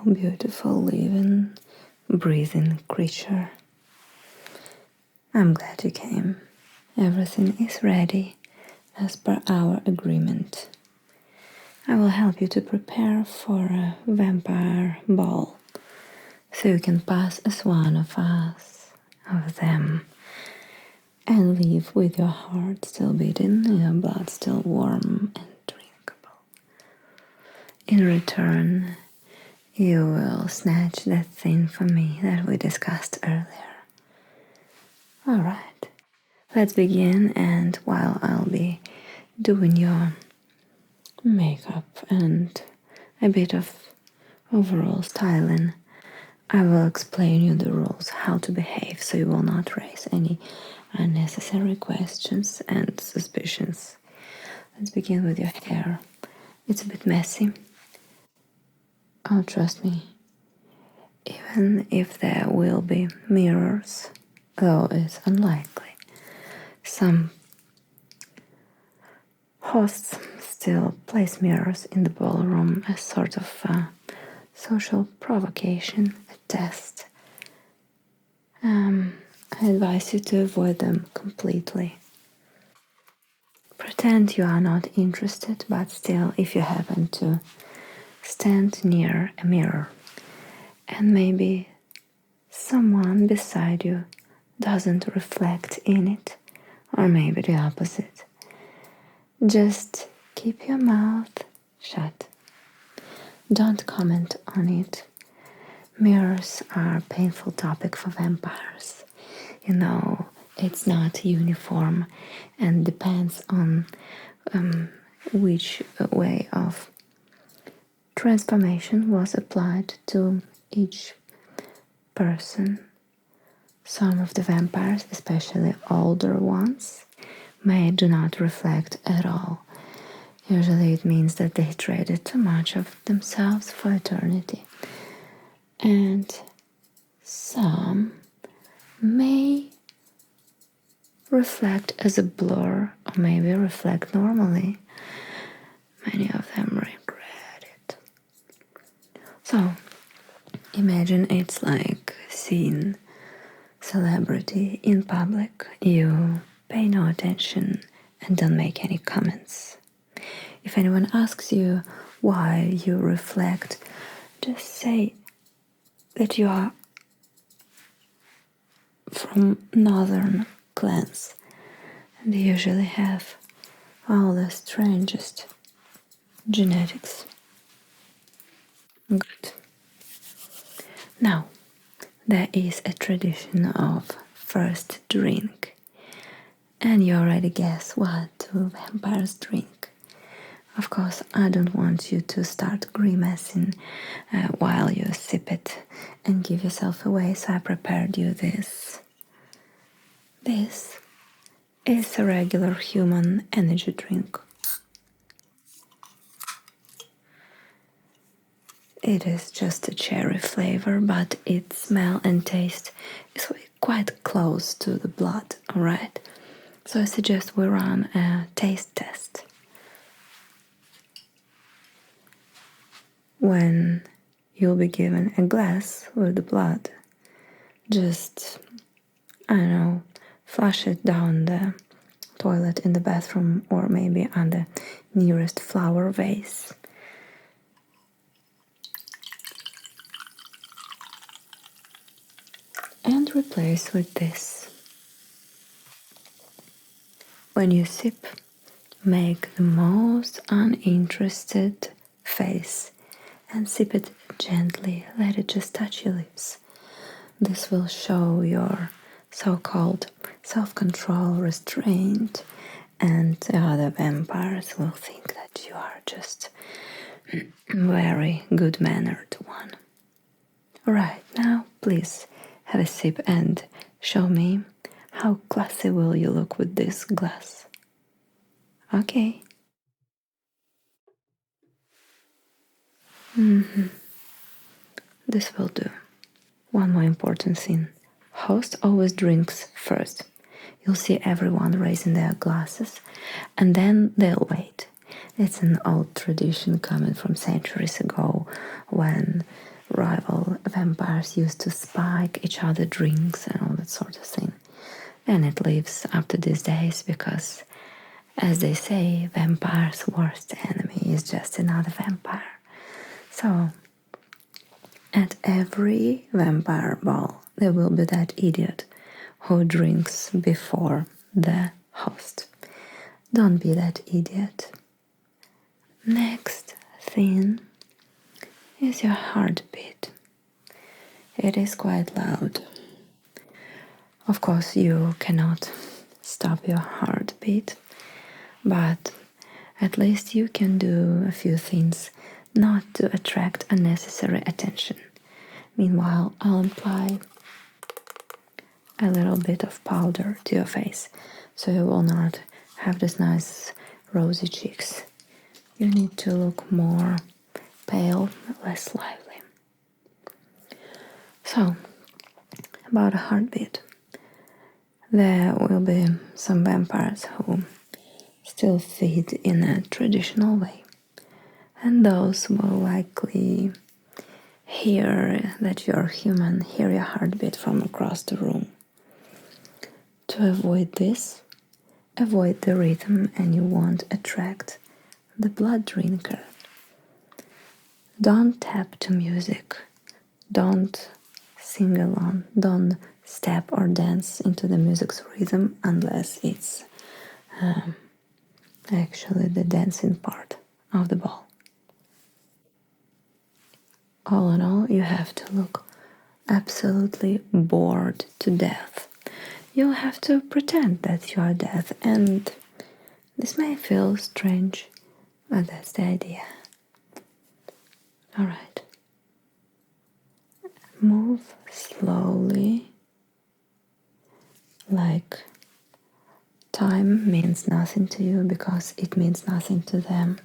beautiful, living, breathing creature. I'm glad you came. Everything is ready as per our agreement. I will help you to prepare for a vampire ball, so you can pass as one of us, of them, and leave with your heart still beating, your blood still warm and drinkable. In return, you will snatch that thing from me that we discussed earlier. Alright, let's begin, and while I'll be doing your makeup and a bit of overall styling, I will explain you the rules, how to behave, so you will not raise any unnecessary questions and suspicions. Let's begin with your hair. It's a bit messy. Oh, trust me. Even if there will be mirrors, though it's unlikely, some hosts still place mirrors in the ballroom as sort of a social provocation, a test. I advise you to avoid them completely. Pretend you are not interested, but still, if you happen to stand near a mirror and maybe someone beside you doesn't reflect in it, or maybe the opposite, just keep your mouth shut. Don't comment on it. Mirrors are a painful topic for vampires. You know, it's not uniform and depends on which way of transformation was applied to each person. Some of the vampires, especially older ones, may do not reflect at all. Usually it means that they traded too much of themselves for eternity. And some may reflect as a blur, or maybe reflect normally. Many of them regret it. So, imagine it's like seeing celebrity in public. You pay no attention and don't make any comments. If anyone asks you why you reflect, just say that you are from northern clans and they usually have all the strangest genetics. Good. Now, there is a tradition of first drink, and you already guess what do vampires drink. Of course, I don't want you to start grimacing while you sip it and give yourself away, so I prepared you this. This is a regular human energy drink. It is just a cherry flavor, but its smell and taste is quite close to the blood, alright? So I suggest we run a taste test. When you'll be given a glass with the blood, just, I don't know, flush it down the toilet in the bathroom or maybe on the nearest flower vase. And replace with this. When you sip, make the most uninterested face and sip it gently. Let it just touch your lips. This will show your so-called self-control, restraint, and the other vampires will think that you are just very good-mannered one. Alright, now please have a sip and show me how classy will you look with this glass. Okay. This will do. One more important thing. Host always drinks first. You'll see everyone raising their glasses and then they'll wait. It's an old tradition coming from centuries ago when rival vampires used to spike each other drinks and all that sort of thing. And it lives up to these days because, as they say, vampire's worst enemy is just another vampire. So, at every vampire ball, there will be that idiot who drinks before the host. Don't be that idiot. Next thing is your heartbeat. It is quite loud. Of course, you cannot stop your heartbeat, but at least you can do a few things not to attract unnecessary attention. Meanwhile, I'll apply a little bit of powder to your face so you will not have this nice rosy cheeks. You need to look more pale, less lively. So, about a heartbeat. There will be some vampires who still feed in a traditional way, and those will likely hear that you're human, hear your heartbeat from across the room. To avoid this, avoid the rhythm and you won't attract the blood drinker. Don't tap to music, don't sing along, don't step or dance into the music's rhythm unless it's actually the dancing part of the ball. All in all, you have to look absolutely bored to death. You have to pretend that you are death, and this may feel strange, but that's the idea. Alright. Move slowly, like time means nothing to you because it means nothing to them.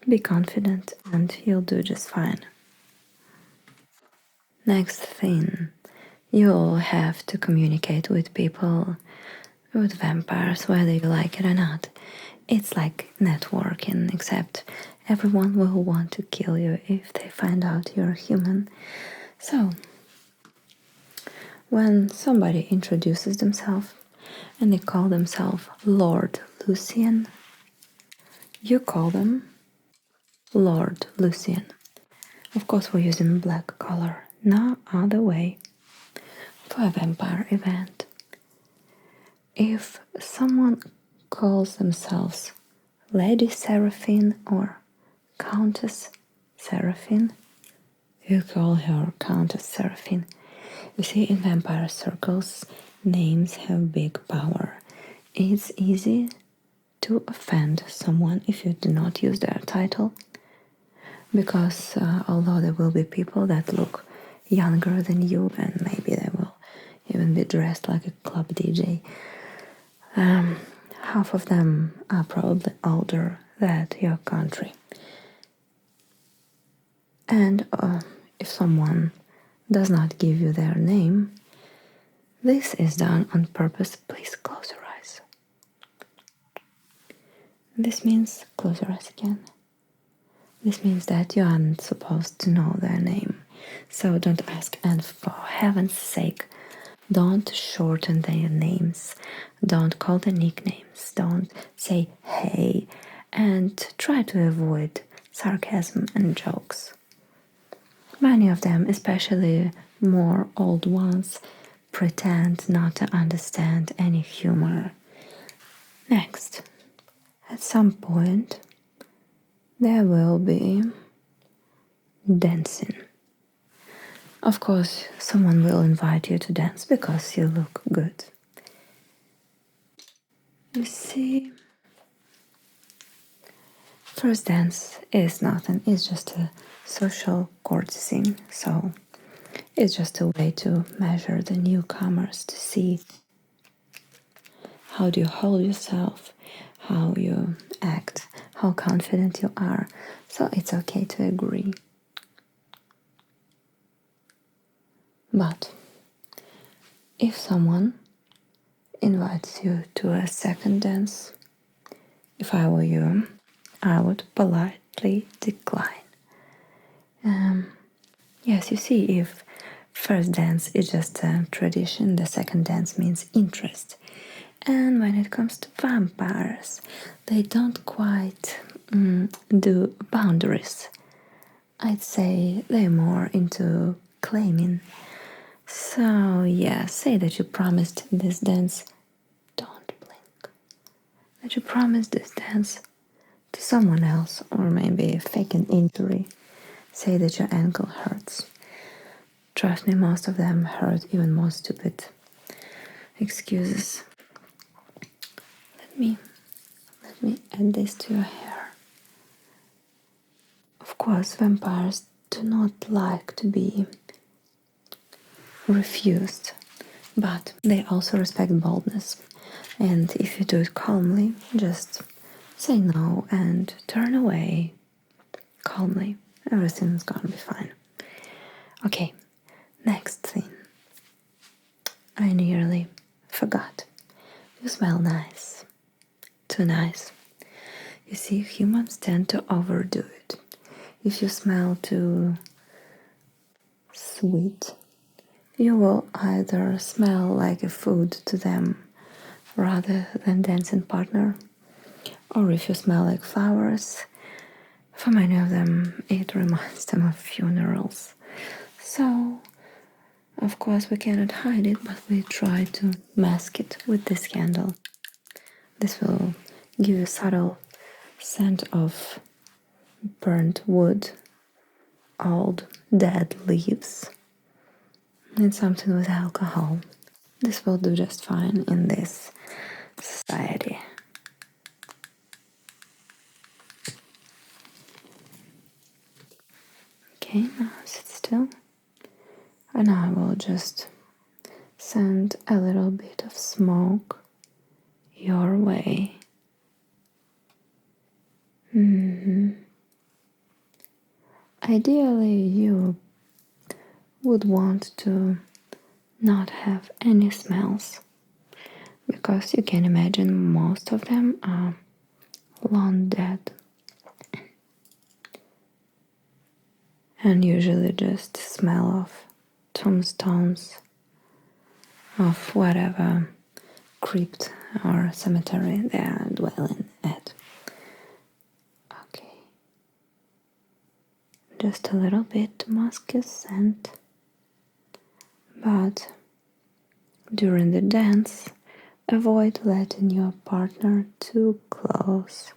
Be confident and you'll do just fine. Next thing, you'll have to communicate with people, with vampires, whether you like it or not. It's like networking, except everyone will want to kill you if they find out you're human. So, when somebody introduces themselves and they call themselves Lord Lucian, you call them Lord Lucian. Of course, we're using black color, no other way. For a vampire event, if someone calls themselves Lady Seraphine or Countess Seraphine, you call her Countess Seraphine. You see, in vampire circles, names have big power. It's easy to offend someone if you do not use their title, because although there will be people that look younger than you and maybe they will even be dressed like a club DJ, half of them are probably older than your country. And if someone does not give you their name, this is done on purpose. Please close your eyes. This means close your eyes again. This means that you aren't supposed to know their name. So don't ask, and for heaven's sake, don't shorten their names. Don't call them nicknames. Don't say hey, and try to avoid sarcasm and jokes. Many of them, especially more old ones, pretend not to understand any humor. Next, at some point, there will be dancing. Of course, someone will invite you to dance because you look good. You see, first dance is nothing, it's just a social courtesy, so it's just a way to measure the newcomers to see how do you hold yourself, how you act, how confident you are. So it's okay to agree. But if someone invites you to a second dance, if I were you, I would politely decline. Yes, you see, if first dance is just a tradition, the second dance means interest. And when it comes to vampires, they don't quite do boundaries. I'd say they're more into claiming. So, yeah, say that you promised this dance. Don't blink. That you promised this dance to someone else, or maybe fake an injury. Say that your ankle hurts. Trust me, most of them hurt even more stupid excuses. Let me add this to your hair. Of course, vampires do not like to be refused, but they also respect boldness. And if you do it calmly, just say no and turn away calmly. Everything's gonna be fine. Okay, next thing. I nearly forgot. You smell nice. Too nice. You see, humans tend to overdo it. If you smell too sweet, you will either smell like a food to them rather than dancing partner, or if you smell like flowers, for many of them it reminds them of funerals. So, of course, we cannot hide it, but we try to mask it with this candle. This will give you a subtle scent of burnt wood, old dead leaves, and something with alcohol. This will do just fine in this society. Okay, now sit still. And I will just send a little bit of smoke your way. Ideally, you would want to not have any smells because you can imagine most of them are long dead and usually just smell of tombstones, of whatever crypt or cemetery they are dwelling at. Okay, just a little bit to mask your scent, but during the dance, avoid letting your partner too close.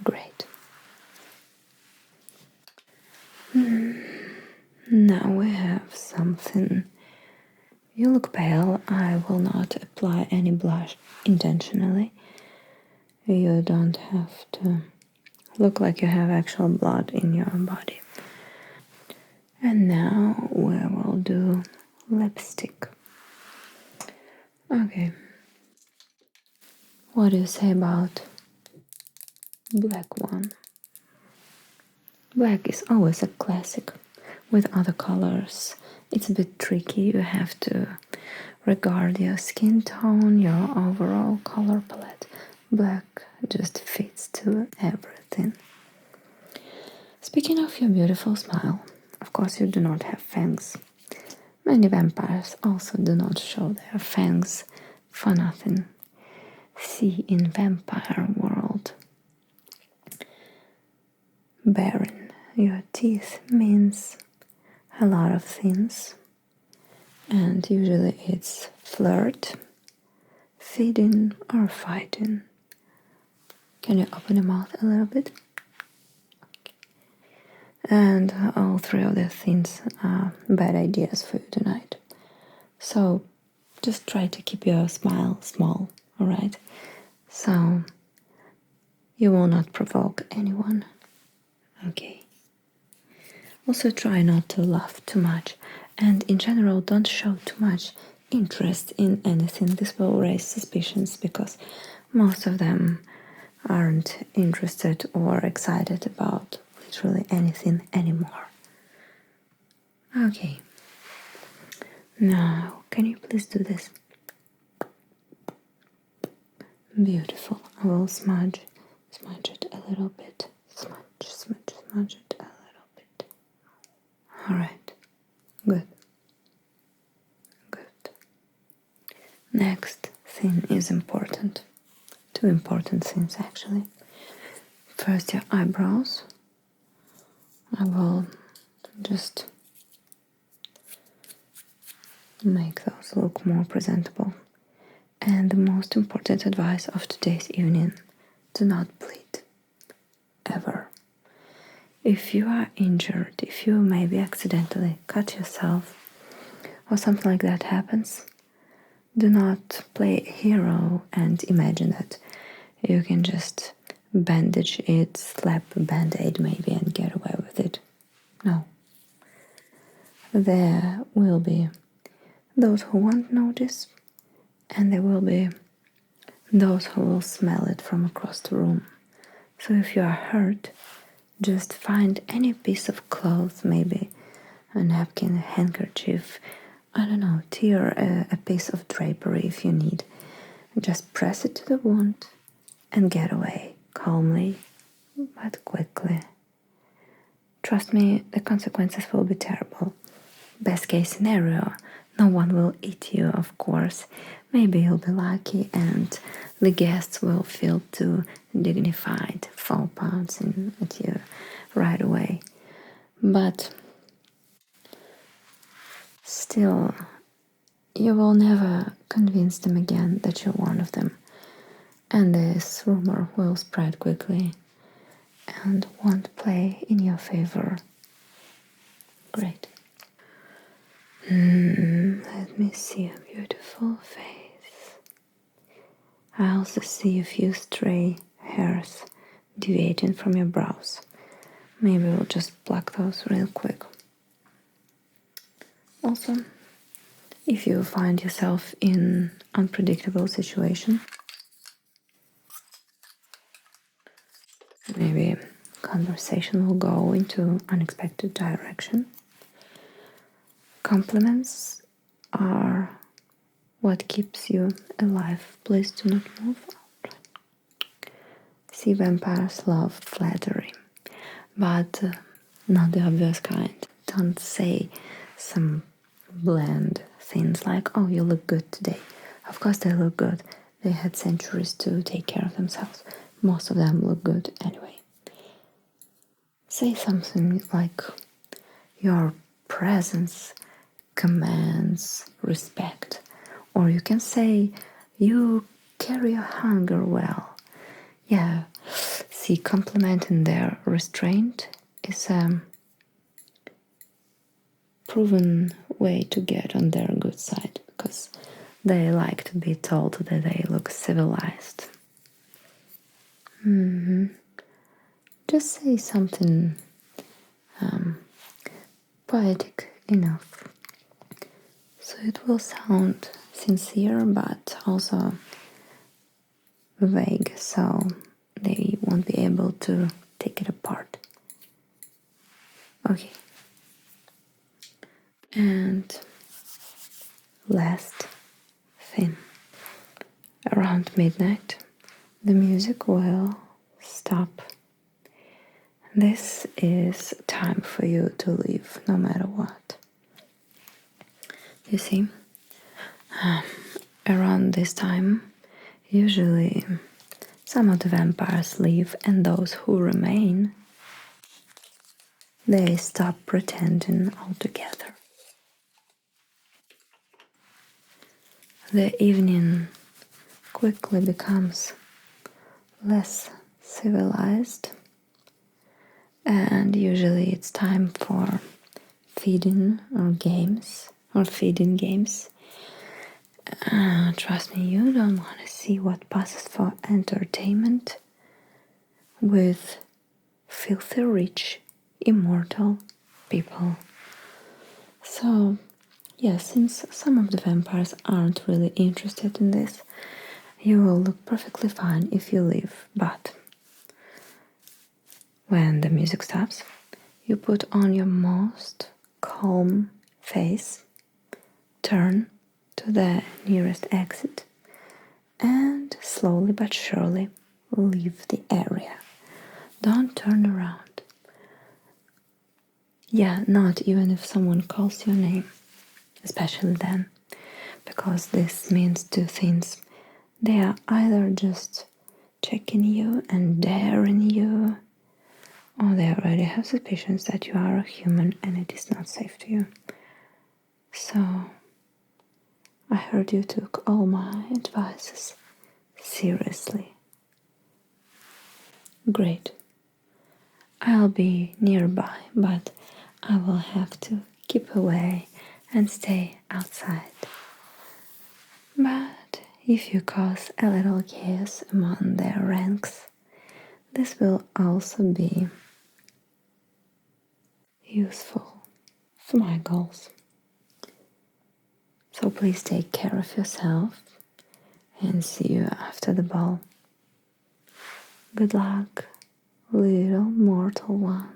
Great. Now we have something. You look pale. I will not apply any blush intentionally. You don't have to look like you have actual blood in your body. And now we will do lipstick. Okay. What do you say about black one? Black is always a classic. With other colors, it's a bit tricky. You have to regard your skin tone, your overall color palette. Black just fits to everything. Speaking of your beautiful smile, of course you do not have fangs. Many vampires also do not show their fangs for nothing. See, in vampire world, baring your teeth means a lot of things, and usually it's flirt, feeding, or fighting. Can you open your mouth a little bit? And all three of these things are bad ideas for you tonight. So just try to keep your smile small, alright? So you will not provoke anyone. Okay. Also try not to laugh too much, and in general don't show too much interest in anything. This will raise suspicions because most of them aren't interested or excited about literally anything anymore. Okay. Now, can you please do this? Beautiful. I will smudge it a little bit. Smudge it a little bit. Alright. Good. Good. Next thing is important. Two important things actually. First, your eyebrows. I will just make those look more presentable. And the most important advice of today's evening, do not bleed. Ever. If you are injured, if you maybe accidentally cut yourself or something like that happens, do not play hero and imagine that you can just bandage it, slap a band-aid maybe and get away with it. No. There will be those who won't notice, and there will be those who will smell it from across the room. So if you are hurt, just find any piece of cloth, maybe a napkin, a handkerchief, I don't know, tear a piece of drapery if you need. Just press it to the wound and get away calmly but quickly. Trust me, the consequences will be terrible. Best case scenario, no one will eat you, of course. Maybe you'll be lucky and the guests will feel too dignified, fall pouncing at you right away. But still, you will never convince them again that you're one of them. And this rumor will spread quickly and won't play in your favor. Great. Let me see a beautiful face. I also see a few stray hairs deviating from your brows. Maybe we'll just pluck those real quick. Also, if you find yourself in unpredictable situation, maybe conversation will go into unexpected direction. Compliments are what keeps you alive. Please do not move. See, vampires love flattery, but not the obvious kind. Don't say some bland things like, oh, you look good today. Of course they look good. They had centuries to take care of themselves. Most of them look good anyway. Say something like, your presence commands respect. Or you can say, you carry your hunger well. Yeah, see, complimenting their restraint is a proven way to get on their good side, because they like to be told that they look civilized. Just say something poetic enough so it will sound sincere but also vague, so they won't be able to take it apart. Okay. And last thing, around midnight the music will stop. This is time for you to leave no matter what. You see, around this time usually some of the vampires leave, and those who remain, they stop pretending altogether. The evening quickly becomes less civilized, and usually it's time for feeding games. Trust me, you don't want to see what passes for entertainment with filthy rich, immortal people. So, yeah, since some of the vampires aren't really interested in this, you will look perfectly fine if you leave. But when the music stops, you put on your most calm face, turn to the nearest exit, and and slowly but surely leave the area. Don't turn around. Yeah, not even if someone calls your name, especially then, because this means two things. They are either just checking you and daring you, or they already have suspicions that you are a human and it is not safe to you. So, I heard you took all my advices seriously. Great. I'll be nearby, but I will have to keep away and stay outside. But if you cause a little chaos among their ranks, this will also be useful for my goals. So please take care of yourself and see you after the ball. Good luck, little mortal one.